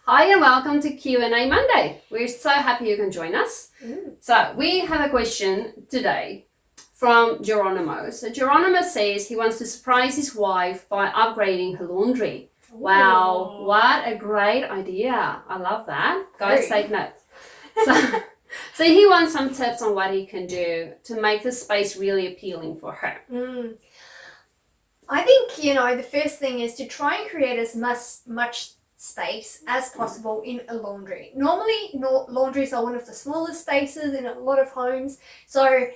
Hi and welcome to Q&A Monday. We're so happy you can join us. So we have a question today from Geronimo. So Geronimo says he wants to surprise his wife by upgrading her laundry. Wow, what a great idea. I love that. Guys, take note. So he wants some tips on what he can do to make the space really appealing for her. I think, the first thing is to try and create as much space as possible in a laundry. Normally, laundries are one of the smallest spaces in a lot of homes. So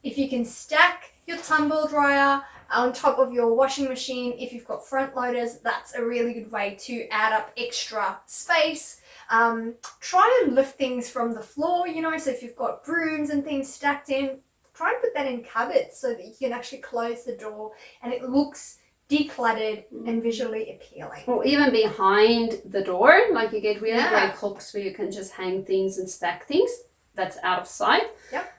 if you can stack your tumble dryer on top of your washing machine, if you've got front loaders, that's a really good way to add up extra space. Try and lift things from the floor, so if you've got brooms and things stacked in, try and put that in cupboards so that you can actually close the door and it looks decluttered and visually appealing. Or even behind the door, like you get really great hooks where you can just hang things and stack things. That's out of sight. Yep.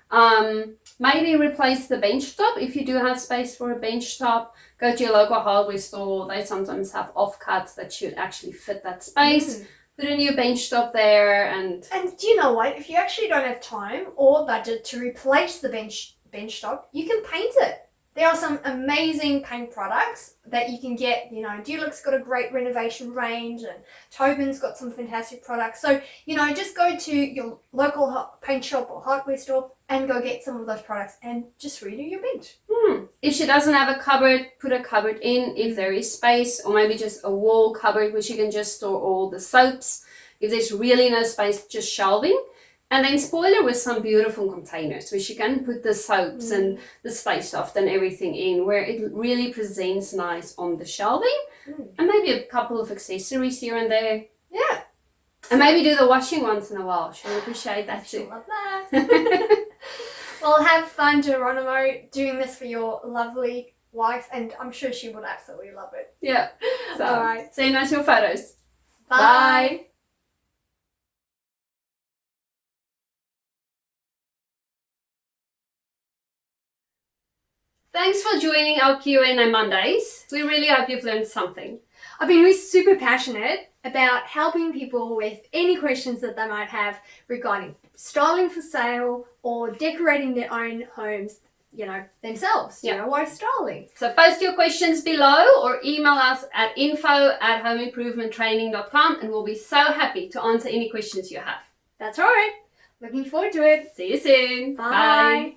Maybe replace the bench top. If you do have space for a bench top, go to your local hardware store. They sometimes have offcuts that should actually fit that space. Put a new bench top there and do you know what? If you actually don't have time or budget to replace the bench top, you can paint it. There are some amazing paint products that you can get. Dulux got a great renovation range and Tobin's got some fantastic products. So, just go to your local paint shop or hardware store and go get some of those products and just redo your bench. If she doesn't have a cupboard, put a cupboard in if there is space, or maybe just a wall cupboard where she can just store all the soaps. If there's really no space, just shelving. And then spoil her with some beautiful containers where she can put the soaps and the Space Soft and everything in, where it really presents nice on the shelving. And maybe a couple of accessories here and there. Yeah. And maybe do the washing once in a while. She'll appreciate that too. Love that. Well, have fun, Geronimo, doing this for your lovely wife, and I'm sure she would absolutely love it. Yeah. So, all right. Send us your photos. Bye. Thanks for joining our Q&A Mondays. We really hope you've learned something. We're super passionate about helping people with any questions that they might have regarding styling for sale or decorating their own homes, themselves, DIY styling. So post your questions below or email us at info@homeimprovementtraining.com and we'll be so happy to answer any questions you have. That's right. Looking forward to it. See you soon. Bye.